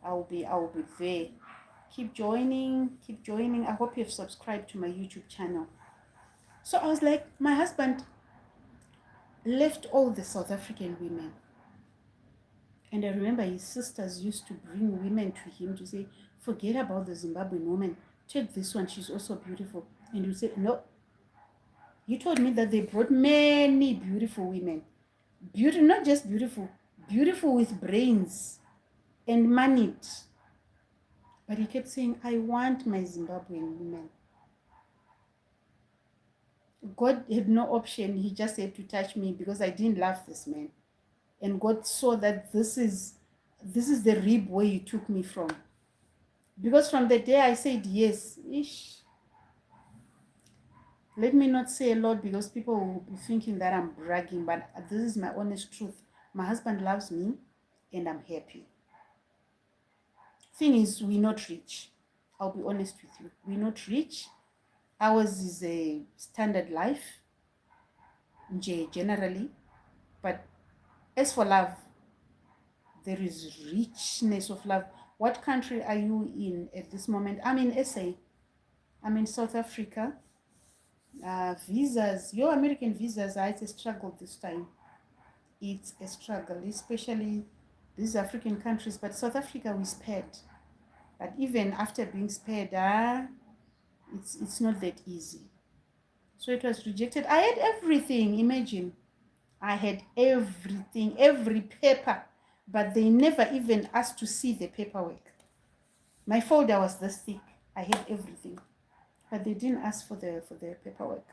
I'll be there. Keep joining. I hope you've subscribed to my YouTube channel. So I was like, my husband left all the South African women. And I remember his sisters used to bring women to him to say, forget about the Zimbabwean woman. Take this one, she's also beautiful. And he would say, no. You told me that they brought many beautiful women. Not just beautiful with brains and money. But he kept saying, I want my Zimbabwean women. God had no option. He just had to touch me because I didn't love this man. And God saw that this is the rib where you took me from. Because from the day I said yes, let me not say a lot because people will be thinking that I'm bragging, but this is my honest truth. My husband loves me and I'm happy. Thing is, we're not rich. I'll be honest with you. We're not rich. Ours is a standard life, generally. But as for love, there is richness of love. What country are you in at this moment? I'm in SA. I'm in South Africa. Visas, your American visas, it's a struggle this time. It's a struggle, especially these African countries. But South Africa, we spared. But even after being spared, it's not that easy. So it was rejected. I had everything, imagine. I had everything, every paper, but they never even asked to see the paperwork. My folder was this thick. I had everything, but they didn't ask for the paperwork.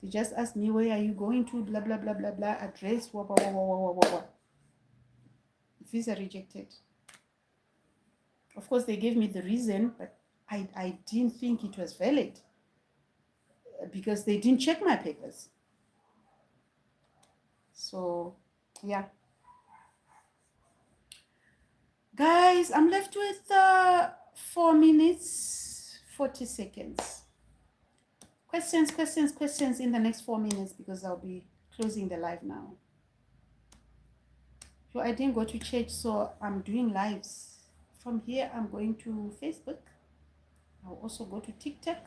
They just asked me, where are you going to? Blah, blah, blah, blah, blah. Address, wah, wah, wah, wah, wah, wah, wah. Visa rejected. Of course, they gave me the reason, but I didn't think it was valid because they didn't check my papers. So, yeah. Guys, I'm left with 4 minutes, 40 seconds. Questions in the next 4 minutes because I'll be closing the live now. So I didn't go to church, so I'm doing lives. From here, I'm going to Facebook. I'll also go to TikTok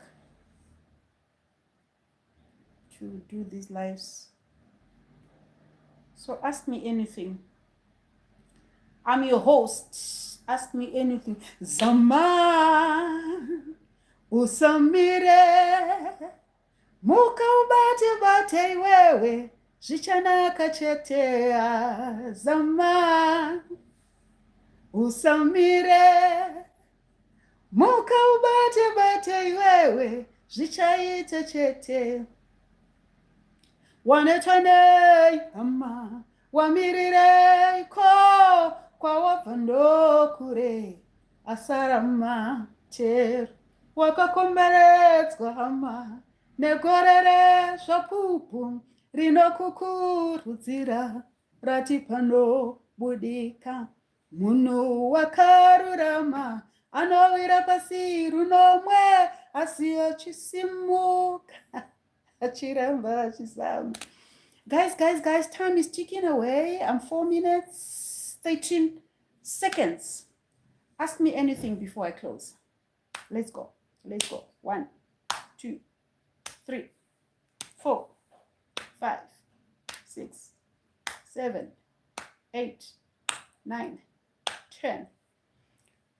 to do these lives. So ask me anything. I'm your host. Ask me anything. Zaman usamire muka ubate wewe zichana kachetea. Zaman usamire muka ubate wewe zichaita chete. Wanetane ama wamirire ko kwa wapando kure asarama ter wakakomeretswa hama negorere zvapupu rinokukurudzira rati pano budika munhu wakarurama anowira pasi runomwe asiyo chisimuka achiramba achisama. Guys, time is ticking away. I'm 4 minutes, 13 seconds. Ask me anything before I close. Let's go. 1, 2, 3, 4, 5, 6, 7, 8, 9, 10.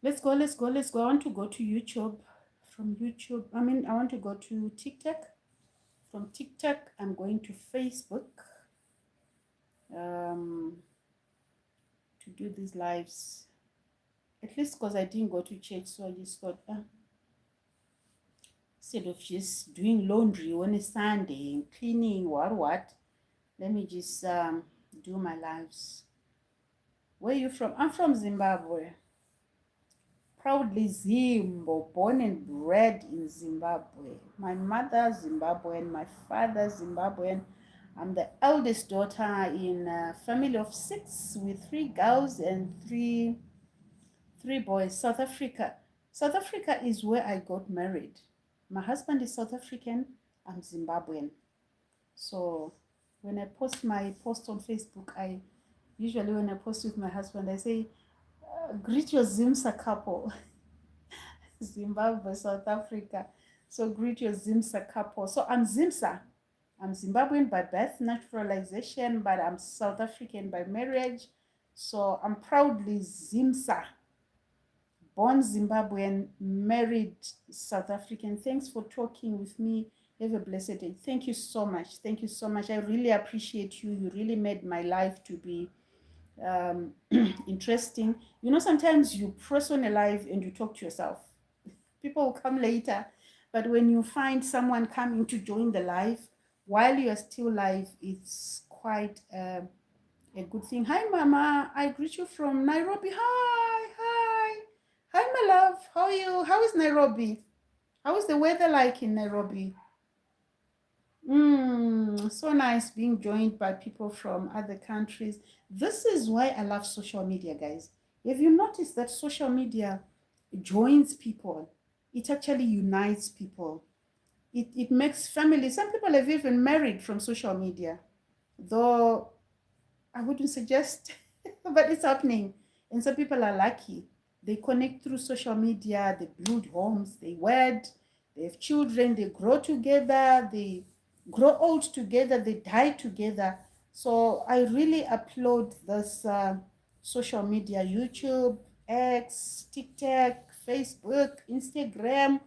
Let's go. I want to go to YouTube. From YouTube, I want to go to TikTok. From TikTok, I'm going to Facebook to do these lives. At least because I didn't go to church, so I just thought, instead of just doing laundry on a Sunday and cleaning what, let me just do my lives. Where are you from? I'm from Zimbabwe. Proudly Zimbo, born and bred in Zimbabwe. My mother Zimbabwean, my father Zimbabwean. I'm the eldest daughter in a family of 6 with 3 girls and three boys. South Africa is where I got married. My husband is South African, I'm Zimbabwean. So when I post my post on Facebook, usually when I post with my husband, I say, greet your Zimsa couple. Zimbabwe, South Africa. So greet your Zimsa couple. So I'm Zimsa. I'm Zimbabwean by birth, naturalization, but I'm South African by marriage. So I'm proudly Zimsa. Born Zimbabwean, married South African. Thanks for talking with me. Have a blessed day. Thank you so much. I really appreciate you. You really made my life to be interesting. Sometimes you press on a live and you talk to yourself. People will come later, but when you find someone coming to join the live while you are still live, it's quite a good thing. Hi Mama, I greet you from Nairobi. Hi my love, how are you? How is Nairobi? How is the weather like in Nairobi? So nice being joined by people from other countries. This is why I love social media, guys. Have you noticed that social media joins people? It actually unites people. It makes families. Some people have even married from social media, though I wouldn't suggest, but it's happening. And some people are lucky. They connect through social media, they build homes, they wed, they have children, they grow together, they grow old together, they die together. So I really applaud this social media, YouTube, X, TikTok, Facebook, Instagram,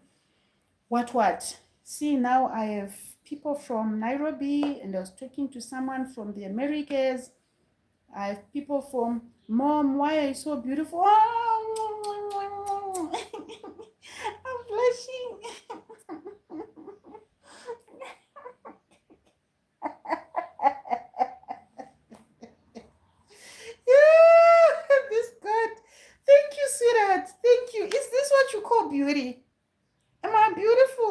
what. See, now I have people from Nairobi, and I was talking to someone from the Americas. I have people from, Mom, why are you so beautiful? Oh, I'm blushing.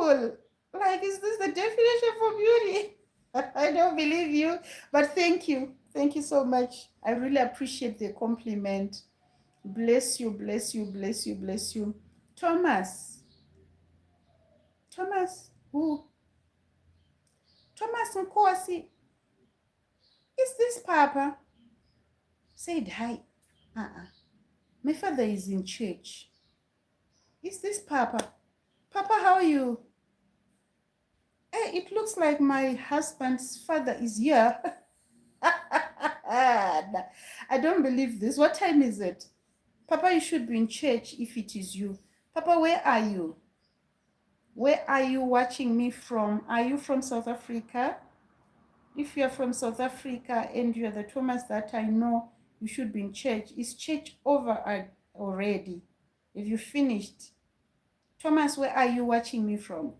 beautiful. Like, is this the definition for beauty? I don't believe you, but thank you. Thank you so much. I really appreciate the compliment. Bless you, bless you, bless you, bless you. Thomas. Thomas, who? Thomas Nkosi. Is this Papa? Said hi. My father is in church. Is this Papa? Papa, how are you? Hey, it looks like my husband's father is here. I don't believe this. What time is it? Papa, you should be in church if it is you. Papa, where are you? Where are you watching me from? Are you from South Africa? If you're from South Africa and you're the Thomas that I know, you should be in church. Is church over already? Have you finished? Thomas, where are you watching me from?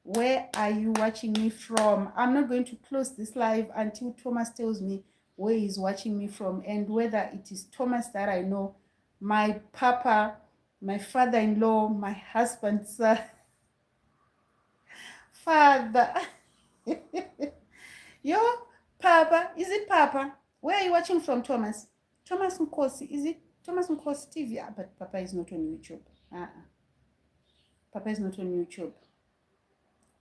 Where are you watching me from? I'm not going to close this live until Thomas tells me where he's watching me from and whether it is Thomas that I know, my papa, my father-in-law, my husband's father. Yo, Papa, is it Papa? Where are you watching from, Thomas? Thomas Nkosi, is it Thomas Nkosi TV? But Papa is not on YouTube. Papa is not on YouTube.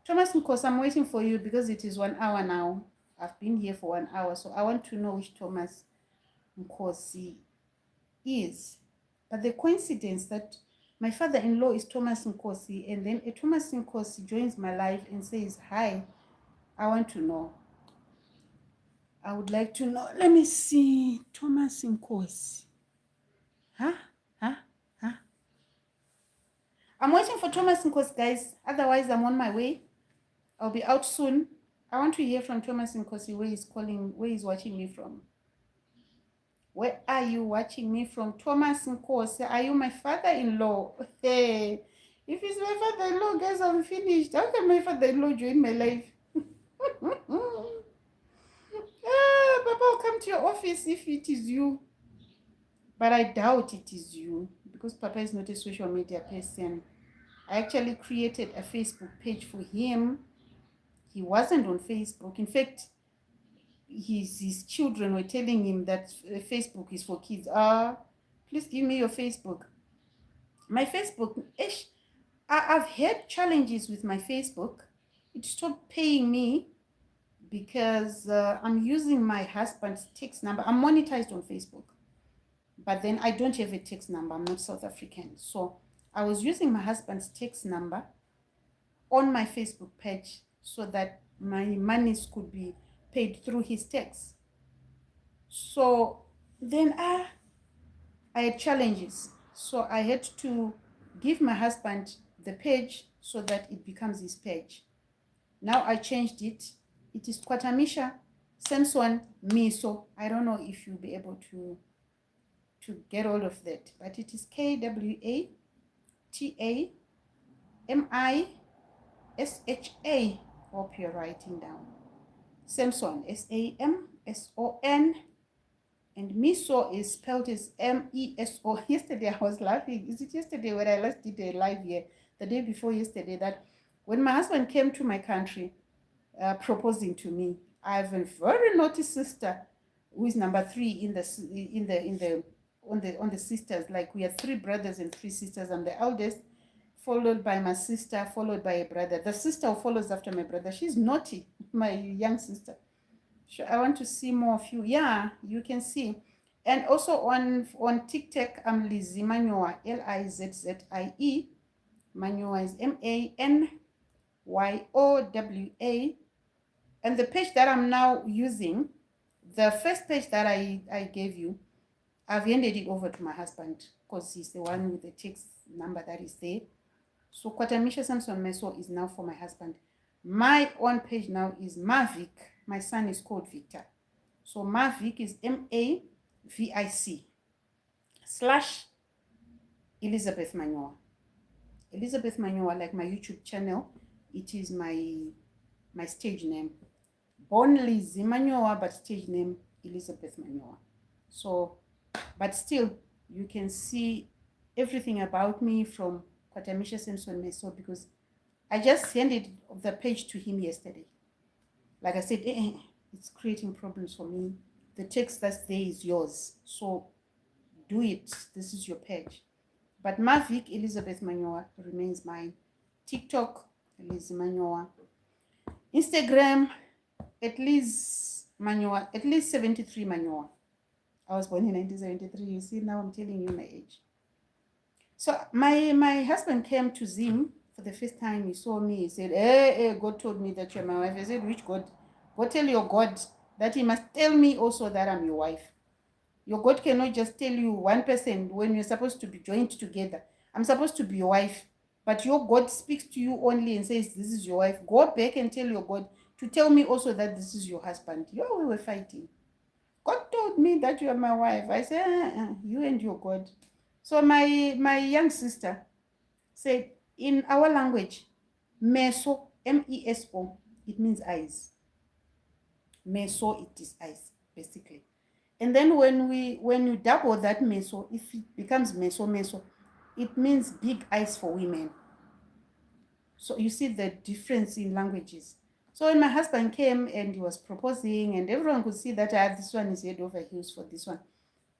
Thomas Nkosi, I'm waiting for you because it is 1 hour now. I've been here for 1 hour, so I want to know which Thomas Nkosi is. But the coincidence that my father-in-law is Thomas Nkosi, and then a Thomas Nkosi joins my life and says, hi, I want to know. I would like to know. Let me see. Thomas Nkosi. Huh? I'm waiting for Thomas Nkosi, guys. Otherwise, I'm on my way. I'll be out soon. I want to hear from Thomas Nkosi where he's watching me from. Where are you watching me from? Thomas Nkosi, are you my father-in-law? Hey, if it's my father-in-law, guys, I'm finished. How can my father-in-law join my life? Papa will come to your office if it is you. But I doubt it is you because Papa is not a social media person. I actually created a Facebook page for him. He wasn't on Facebook. In fact, his children were telling him that Facebook is for kids. Please give me your Facebook. My Facebook, I've had challenges with my Facebook. It stopped paying me because I'm using my husband's text number. I'm monetized on Facebook, but then I don't have a text number. I'm not South African. So I was using my husband's text number on my Facebook page so that my monies could be paid through his text. So then I had challenges. So I had to give my husband the page so that it becomes his page. Now I changed it. It is Kwatamisha Samson Miso. I don't know if you'll be able to get all of that, but it is KWATAMISHA. Hope you're writing down. Samson, SAMSON, and Miso is spelled as MESO. Yesterday I was laughing. Is it yesterday when I last did a live here? The day before yesterday, that when my husband came to my country proposing to me, I have a very naughty sister who is number 3 on the sisters. Like, we are 3 brothers and 3 sisters. I'm the eldest, followed by my sister, followed by a brother. The sister who follows after my brother, she's naughty, my young sister. I want to see more of you. Yeah, you can see. And also on TikTok, I'm Lizzie Manyowa, Lizzie. Manyowa is MANYOWA. And the page that I'm now using, the first page that I gave you, I've handed it over to my husband because he's the one with the text number that is there. So Kwatamisha Samson Meso is now for my husband. My own page now is Mavic. My son is called Victor. So Mavic is MAVIC / Elizabeth Manyowa. Elizabeth Manyowa, like my YouTube channel, it is my stage name. Born Lizzie Manyowa, but stage name Elizabeth Manyowa. So, but still, you can see everything about me from Kwatamisha Samson Meso because I just handed the page to him yesterday. Like I said, it's creating problems for me. The text that's there is yours. So do it. This is your page. But Mavic Elizabeth Manyoa remains mine. TikTok, Liz Manyoa. Instagram, at least Manyoa, at least 73 Manyoa. I was born in 1973. You see, now I'm telling you my age. So my husband came to Zim for the first time. He saw me. He said, hey, God told me that you're my wife. I said, which God? Go tell your God that he must tell me also that I'm your wife. Your God cannot just tell you one person when you're supposed to be joined together. I'm supposed to be your wife. But your God speaks to you only and says, this is your wife. Go back and tell your God to tell me also that this is your husband. We were fighting. God told me that you are my wife. I said, you and your God. So my young sister said, in our language, meso, M-E-S-O, it means eyes. Meso, it is eyes, basically. And then when you double that meso, if it becomes meso, it means big eyes for women. So you see the difference in languages. So when my husband came and he was proposing, and everyone could see that this one is head over heels for this one.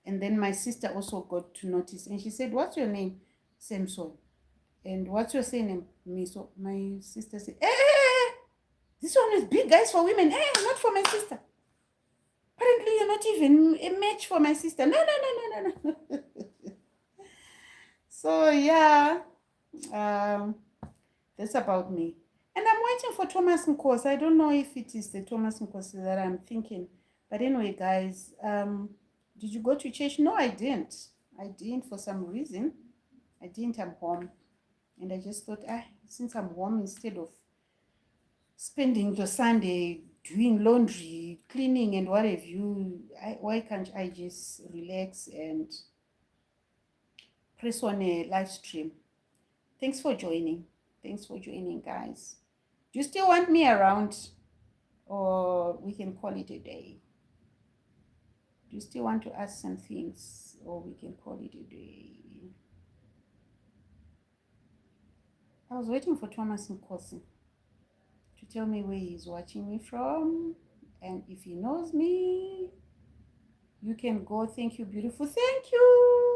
And then my sister also got to notice, and she said, what's your name? Samson. And what's your surname? Me. So my sister said, this one is big eyes for women. Not for my sister. Apparently you're not even a match for my sister. No. So yeah, that's about me. And I'm waiting for Thomas Nkos. I don't know if it is the Thomas Nkos that I'm thinking. But anyway, guys, did you go to church? No, I didn't. I didn't for some reason. I didn't. I'm home. And I just thought, since I'm home, instead of spending the Sunday doing laundry, cleaning, and what have you, why can't I just relax and press on a live stream? Thanks for joining. Thanks for joining, guys. Do you still want me around, or we can call it a day? Do you still want to ask some things, or we can call it a day? I was waiting for Thomas Nkosi to tell me where he's watching me from, and if he knows me, you can go. Thank you, beautiful. Thank you.